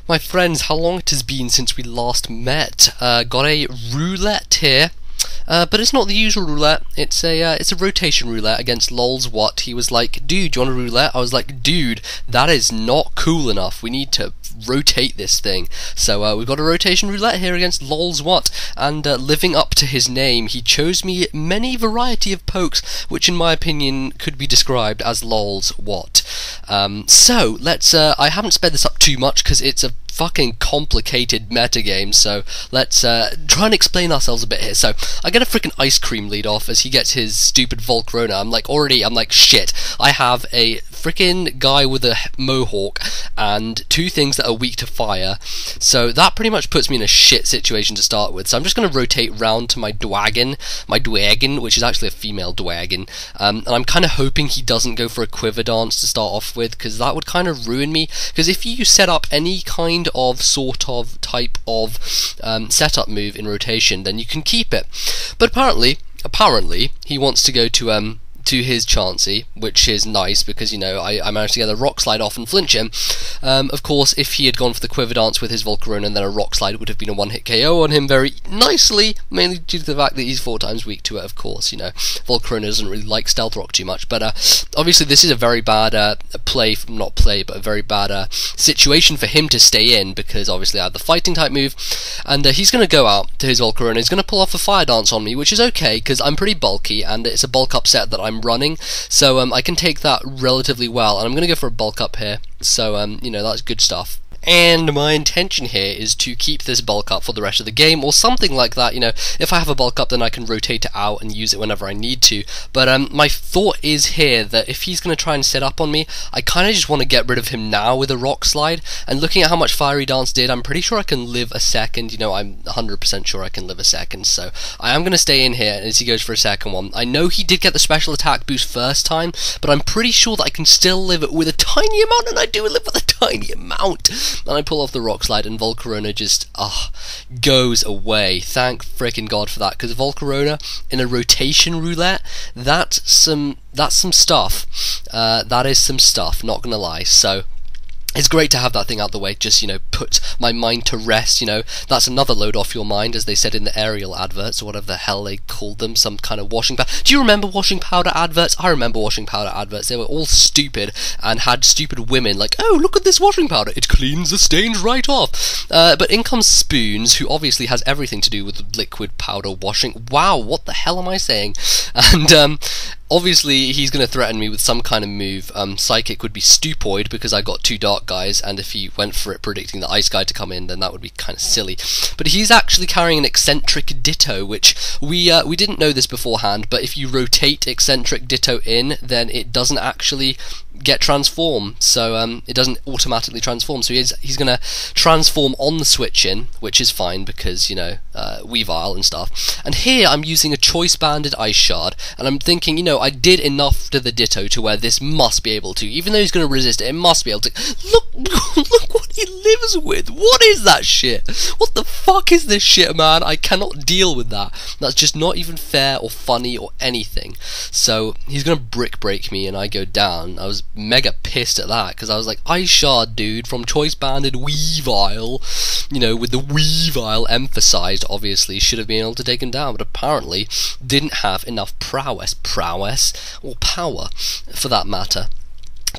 My friends, how long it has been since we last met. Got a roulette here. But it's not the usual roulette. It's a rotation roulette against Lolzzwutt. He was like, "Dude, do you want a roulette?" I was like, "Dude, that is not cool enough. We need to rotate this thing." So we've got a rotation roulette here against Lolzzwutt, and living up to his name, he chose me many variety of pokes, which in my opinion could be described as Lolzzwutt. So let's. I haven't sped this up too much because it's a fucking complicated metagame, so let's try and explain ourselves a bit here. So I get a freaking ice cream lead off as he gets his stupid Volcarona. I'm like, shit, I have a freaking guy with a mohawk and two things that are weak to fire, so that pretty much puts me in a shit situation to start with. So I'm just going to rotate round to my dwagon, which is actually a female dwagon, and I'm kind of hoping he doesn't go for a quiver dance to start off with, because that would kind of ruin me, because if you set up any kind of type of setup move in rotation, then you can keep it. But apparently he wants to go to his Chansey, which is nice because, you know, I managed to get a rock slide off and flinch him. Of course, if he had gone for the quiver dance with his Volcarona, then a rock slide would have been a one-hit KO on him very nicely, mainly due to the fact that he's 4 times weak to it, of course. You know, Volcarona doesn't really like Stealth Rock too much, but obviously this is a very bad but a very bad situation for him to stay in, because obviously I have the fighting type move, and he's going to go out to his Volcarona. He's going to pull off a fire dance on me, which is okay, because I'm pretty bulky, and it's a bulk up set that I'm running, so I can take that relatively well, and I'm going to go for a bulk up here, so you know, that's good stuff. And my intention here is to keep this bulk up for the rest of the game, or something like that. You know, if I have a bulk up, then I can rotate it out and use it whenever I need to. But my thought is here that if he's going to try and set up on me, I kind of just want to get rid of him now with a rock slide. And looking at how much Fiery Dance did, I'm pretty sure I can live a second. You know, I'm 100% sure I can live a second. So I am going to stay in here as he goes for a second one. I know he did get the special attack boost first time, but I'm pretty sure that I can still live it with a tiny amount, and I do live with a tiny amount. And I pull off the rock slide, and Volcarona just goes away. Thank frickin' God for that, because Volcarona in a rotation roulette, that's some stuff. That is some stuff, not gonna lie. So it's great to have that thing out the way, just, you know, put my mind to rest, you know. That's another load off your mind, as they said in the Ariel adverts, or whatever the hell they called them, some kind of washing powder. Do you remember washing powder adverts? I remember washing powder adverts. They were all stupid, and had stupid women like, "Oh, look at this washing powder, it cleans the stains right off." But in comes Spoons, who obviously has everything to do with liquid powder washing. Wow, what the hell am I saying? And obviously he's going to threaten me with some kind of move. Psychic would be Stupoid, because I got 2 dark guys, and if he went for it predicting the ice guy to come in, then that would be kind of silly. But he's actually carrying an eccentric Ditto, which we didn't know this beforehand, but if you rotate eccentric Ditto in, then it doesn't actually get transform, so it doesn't automatically transform, so he's going to transform on the switch in, which is fine because, you know, Weavile and stuff. And here I'm using a choice banded ice shard, and I'm thinking, you know, I did enough to the Ditto to where this must be able to, even though he's going to resist it, it must be able to. Look what he lives with. What is that shit? What the fuck is this shit, man? I cannot deal with that. That's just not even fair or funny or anything. So he's going to brick break me, and I go down. I was mega pissed at that, because I was like, ice shard, dude, from choice banded Weavile, you know, with the Weavile emphasized, obviously should have been able to take him down, but apparently didn't have enough prowess, or power for that matter,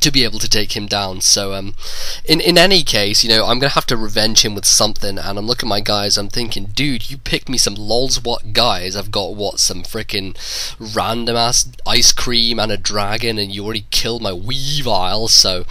to be able to take him down. So in any case, you know, I'm gonna have to revenge him with something, and I'm looking at my guys, I'm thinking, dude, you picked me some Lolzzwutt guys. I've got some freaking random ass ice cream and a dragon, and you already killed my Weavile, so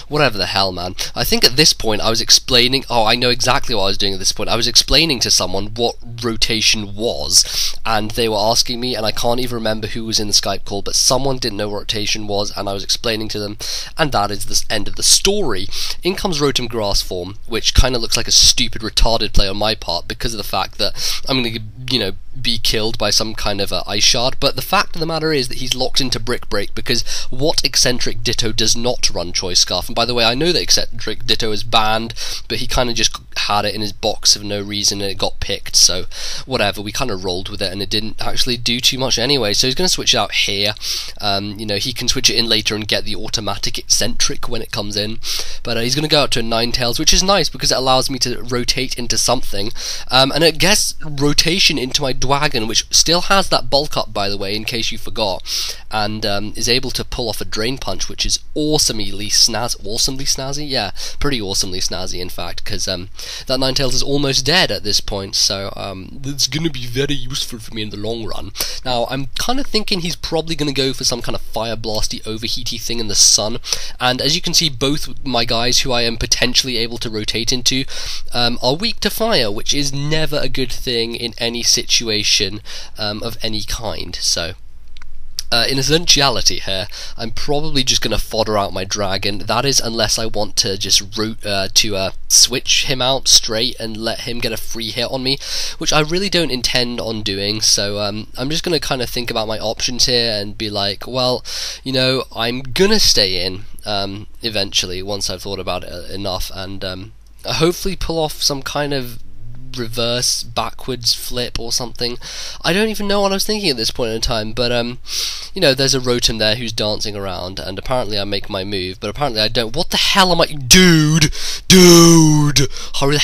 whatever the hell, man. I think at this point I was explaining, I know exactly what I was doing at this point. I was explaining to someone what rotation was, and they were asking me, and I can't even remember who was in the Skype call, but someone didn't know what rotation was, and I was explaining to them. And that is the end of the story. In comes Rotom Grass form, which kind of looks like a stupid retarded play on my part, because of the fact that I'm going to, you know, be killed by some kind of ice shard. But the fact of the matter is that he's locked into Brick Break, because what eccentric Ditto does not run Choice Scarf? And by the way, I know that eccentric Ditto is banned, but he kind of just had it in his box for no reason, and it got picked, so whatever, we kind of rolled with it, and it didn't actually do too much anyway. So he's going to switch it out here. You know, he can switch it in later and get the automatic dramatic eccentric when it comes in. But he's going to go out to a Ninetales, which is nice because it allows me to rotate into something, and it gets rotation into my Dwagon, which still has that bulk up, by the way, in case you forgot, and is able to pull off a Drain Punch, which is awesomely snazzy, yeah, pretty awesomely snazzy in fact, because that Ninetales is almost dead at this point, so it's going to be very useful for me in the long run. Now, I'm kind of thinking he's probably going to go for some kind of Fire Blasty, Overheaty thing in the sun, and as you can see, both my guys who I am potentially able to rotate into are weak to fire, which is never a good thing in any situation of any kind, so in essentiality here, I'm probably just going to fodder out my Dragon. That is, unless I want to just switch him out straight and let him get a free hit on me, which I really don't intend on doing, so I'm just going to kind of think about my options here and be like, well, you know, I'm going to stay in eventually once I've thought about it enough, and hopefully pull off some kind of reverse backwards flip or something. I don't even know what I was thinking at this point in time, but you know, there's a Rotom there who's dancing around, and apparently I make my move, but apparently I don't. What the hell am I, dude? Hurry,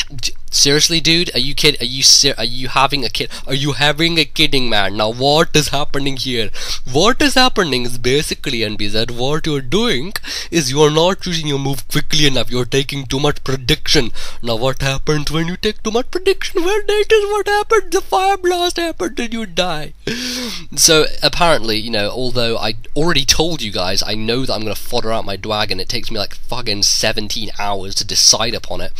seriously, dude? Are you kidding? Are you having a kid? Are you having a kidding, man? Now what is happening here? What is happening is basically, NBZ, what you're doing is you're not using your move quickly enough. You're taking too much prediction. Now what happens when you take too much prediction? Well, that is what happens. The Fire Blast happens and you die. So apparently, you know, although I already told you guys, I know that I'm going to fodder out my Dwagon. It takes me like fucking 17 hours to decide upon it.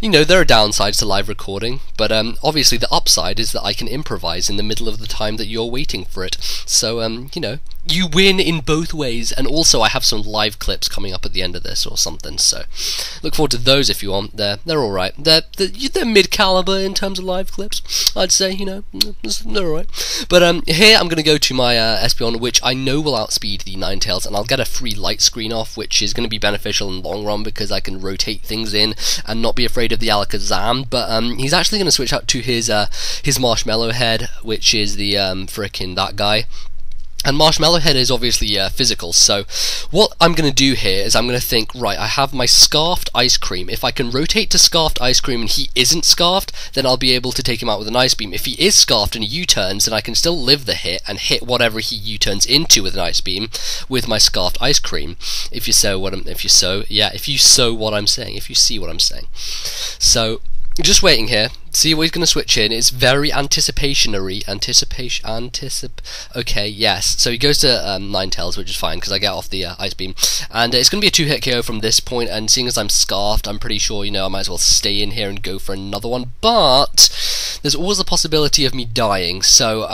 You know, there are downsides to live recording, but obviously the upside is that I can improvise in the middle of the time that you're waiting for it. So, you know, you win in both ways, and also I have some live clips coming up at the end of this or something, so look forward to those if you want. They're alright. They're mid-caliber in terms of live clips, I'd say, you know, they're alright. But here I'm going to go to my Espeon, which I know will outspeed the Ninetales, and I'll get a free light screen off, which is going to be beneficial in the long run because I can rotate things in and not be afraid of the Alakazam. But he's actually going to switch out to his Marshmallow Head, which is the frickin' that guy. And Marshmallow Head is obviously physical, so what I'm going to do here is I'm going to think, right, I have my Scarfed Ice Cream. If I can rotate to Scarfed Ice Cream and he isn't Scarfed, then I'll be able to take him out with an Ice Beam. If he is Scarfed and he U-turns, then I can still live the hit and hit whatever he U-turns into with an Ice Beam with my Scarfed Ice Cream. If you see what I'm saying. So, just waiting here. See what he's going to switch in. It's very anticipationary. Okay, yes. So he goes to Ninetales, which is fine because I get off the Ice Beam, and it's going to be a 2-hit KO from this point. And seeing as I'm Scarfed, I'm pretty sure, you know, I might as well stay in here and go for another one. But there's always the possibility of me dying, so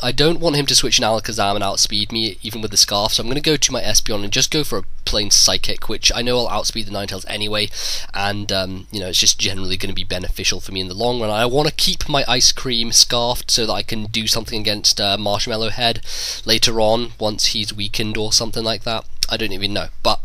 I don't want him to switch an Alakazam and outspeed me even with the Scarf. So I'm going to go to my Espeon and just go for a plain Psychic, which I know will outspeed the Ninetales anyway, and you know, it's just generally going to be beneficial for me in the long run. I want to keep my Ice Cream Scarfed so that I can do something against Marshmallow Head later on once he's weakened or something like that. I don't even know, but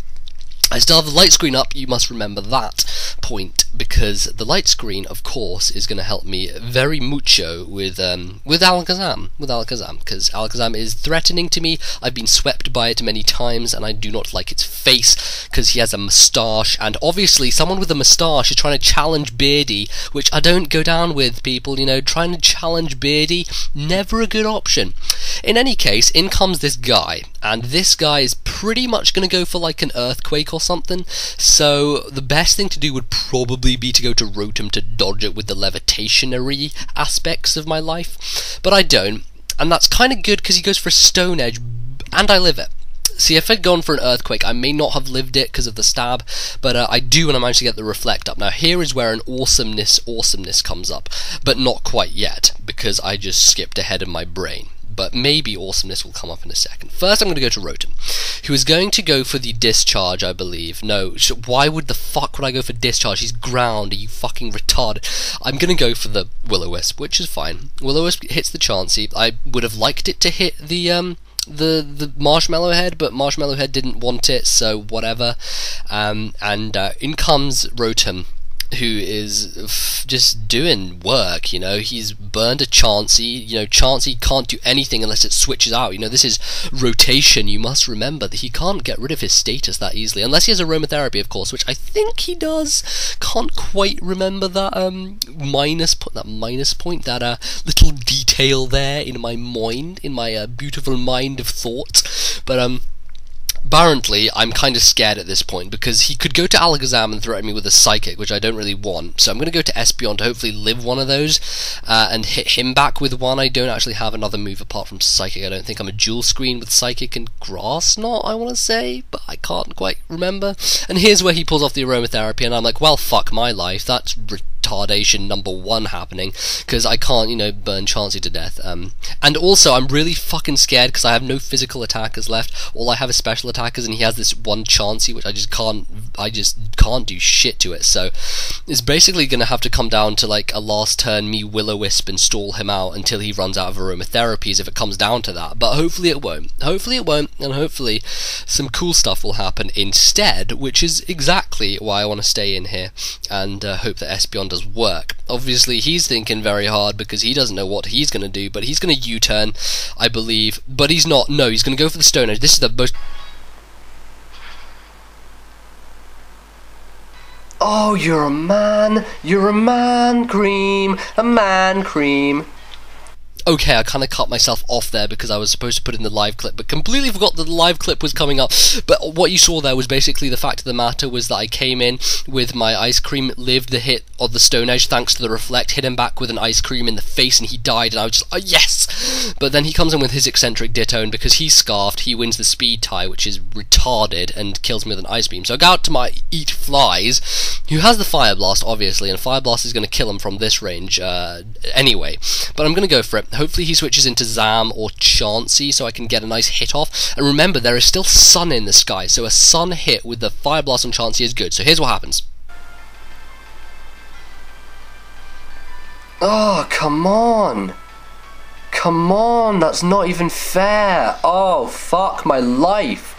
I still have the light screen up. You must remember that point, because the light screen, of course, is going to help me very mucho with Alakazam, because Alakazam is threatening to me. I've been swept by it many times, and I do not like its face, because he has a moustache, and obviously someone with a moustache is trying to challenge Beardy, which I don't go down with, people, you know, trying to challenge Beardy, never a good option. In any case, in comes this guy, and this guy is pretty much going to go for like an Earthquake or something, so the best thing to do would probably be to go to Rotom to dodge it with the levitationary aspects of my life, but I don't, and that's kind of good because he goes for a Stone Edge, and I live it. See, if I'd gone for an Earthquake, I may not have lived it because of the stab, but I do when I manage to get the Reflect up. Now, here is where an awesomeness comes up, but not quite yet, because I just skipped ahead of my brain. But maybe awesomeness will come up in a second. First, I'm going to go to Rotom, who is going to go for the Discharge, I believe. No, why would the fuck would I go for Discharge? He's ground. Are you fucking retarded? I'm going to go for the Will-O-Wisp, which is fine. Will-O-Wisp hits the Chansey. I would have liked it to hit the Marshmallow Head, but Marshmallow Head didn't want it, so whatever. In comes Rotom. who is just doing work, you know. He's burned a Chauncey, you know. Chauncey can't do anything unless it switches out, you know. This is rotation. You must remember that he can't get rid of his status that easily, unless he has aromatherapy, of course, which I think he does. Can't quite remember that minus point, that little detail there in my mind, in my beautiful mind of thought. But apparently, I'm kind of scared at this point, because he could go to Alakazam and threaten me with a Psychic, which I don't really want. So I'm going to go to Espeon to hopefully live one of those, and hit him back with one. I don't actually have another move apart from Psychic. I don't think I'm a dual screen with Psychic and Grass Knot, I want to say, but I can't quite remember. And here's where he pulls off the aromatherapy, and I'm like, well, fuck my life, that's retardation number one happening, because I can't, you know, burn Chauncey to death. And also, I'm really fucking scared because I have no physical attackers left. All I have is special attackers, and he has this one Chauncey, which I just can't do shit to it. So it's basically gonna have to come down to like a last turn me Will-O-Wisp and stall him out until he runs out of aromatherapies, if it comes down to that. But hopefully it won't. Hopefully it won't, and hopefully some cool stuff will happen instead, which is exactly why I want to stay in here and hope that Espeon does work. Obviously he's thinking very hard because he doesn't know what he's going to do, but he's going to U-turn, I believe, but he's not. No, he's going to go for the Stone Edge. This is the most... Oh, you're a man, Cream, a man, Cream. Okay, I kind of cut myself off there because I was supposed to put in the live clip, but completely forgot that the live clip was coming up. But what you saw there was basically the fact of the matter was that I came in with my Ice Cream, lived the hit of the Stone Edge thanks to the Reflect, hit him back with an Ice Cream in the face, and he died, and I was just, oh, yes! But then he comes in with his eccentric Ditto, and because he's scarfed, he wins the speed tie, which is retarded, and kills me with an Ice Beam. So I go out to my Eat Flies, who has the Fire Blast, obviously, and Fire Blast is going to kill him from this range anyway. But I'm going to go for it. Hopefully he switches into Zam or Chauncey so I can get a nice hit off. And remember, there is still sun in the sky, so a sun hit with the Fire Blast on Chauncey is good. So here's what happens. Oh, come on. Come on, that's not even fair. Oh, fuck my life.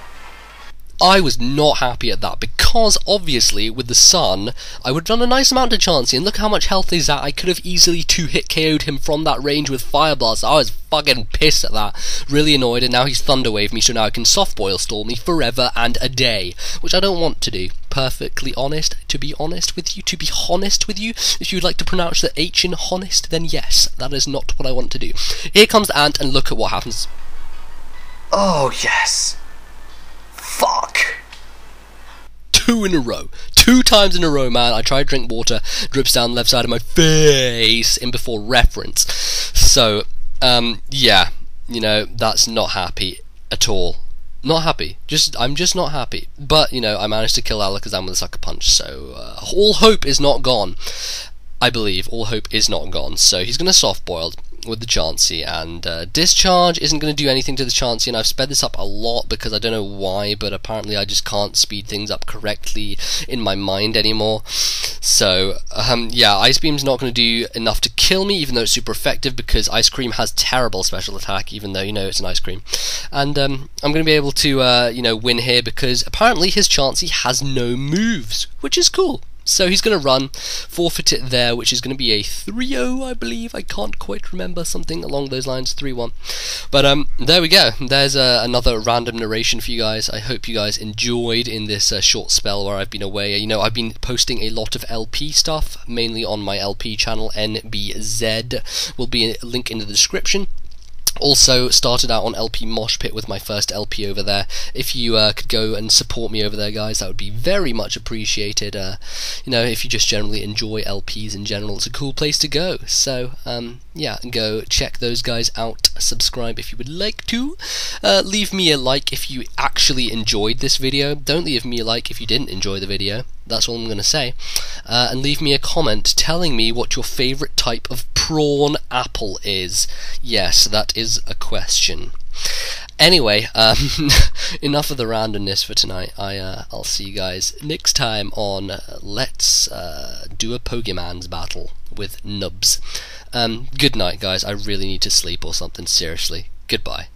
I was not happy at that, because obviously with the sun I would have done a nice amount to Chauncey, and look how much health he's at. I could have easily 2-hit KO'd him from that range with Fire Blast. I was fucking pissed at that, really annoyed, and now he's Thunder Wave me, so now I can Soft Boil Stall me forever and a day, which I don't want to do. Perfectly honest, to be honest with you, if you'd like to pronounce the H in honest, then yes, that is not what I want to do. Here comes the Ant, and look at what happens. Oh yes. Fuck! 2 in a row. 2 times in a row, man. I try to drink water, drips down the left side of my face in before reference. So, yeah, you know, that's not happy at all. Not happy. I'm just not happy. But, you know, I managed to kill Alakazam with a Sucker Punch, so all hope is not gone. I believe all hope is not gone. So he's going to Soft Boiled with the Chauncey, and Discharge isn't going to do anything to the Chauncey, and I've sped this up a lot because I don't know why, but apparently I just can't speed things up correctly in my mind anymore. So, yeah, Ice Beam's not going to do enough to kill me, even though it's super effective, because Ice Cream has terrible special attack, even though, you know, it's an Ice Cream. And I'm going to be able to, you know, win here, because apparently his Chauncey has no moves, which is cool. So he's going to run, forfeit it there, which is going to be a 3-0, I believe. I can't quite remember, something along those lines, 3-1. But there we go. There's another random narration for you guys. I hope you guys enjoyed in this short spell where I've been away. You know, I've been posting a lot of LP stuff, mainly on my LP channel, NBZ. Will be a link in the description. Also started out on LP Mosh Pit with my first LP over there. If you could go and support me over there, guys, that would be very much appreciated. You know, if you just generally enjoy LPs in general, it's a cool place to go. So yeah, go check those guys out. Subscribe if you would like to. Leave me a like if you actually enjoyed this video. Don't leave me a like if you didn't enjoy the video. That's all I'm going to say. And leave me a comment telling me what your favourite type of prawn apple is. Yes, that is a question. Anyway, enough of the randomness for tonight. I'll see you guys next time on Let's Do a Pokemon's Battle with Nubs. Good night, guys. I really need to sleep or something, seriously. Goodbye.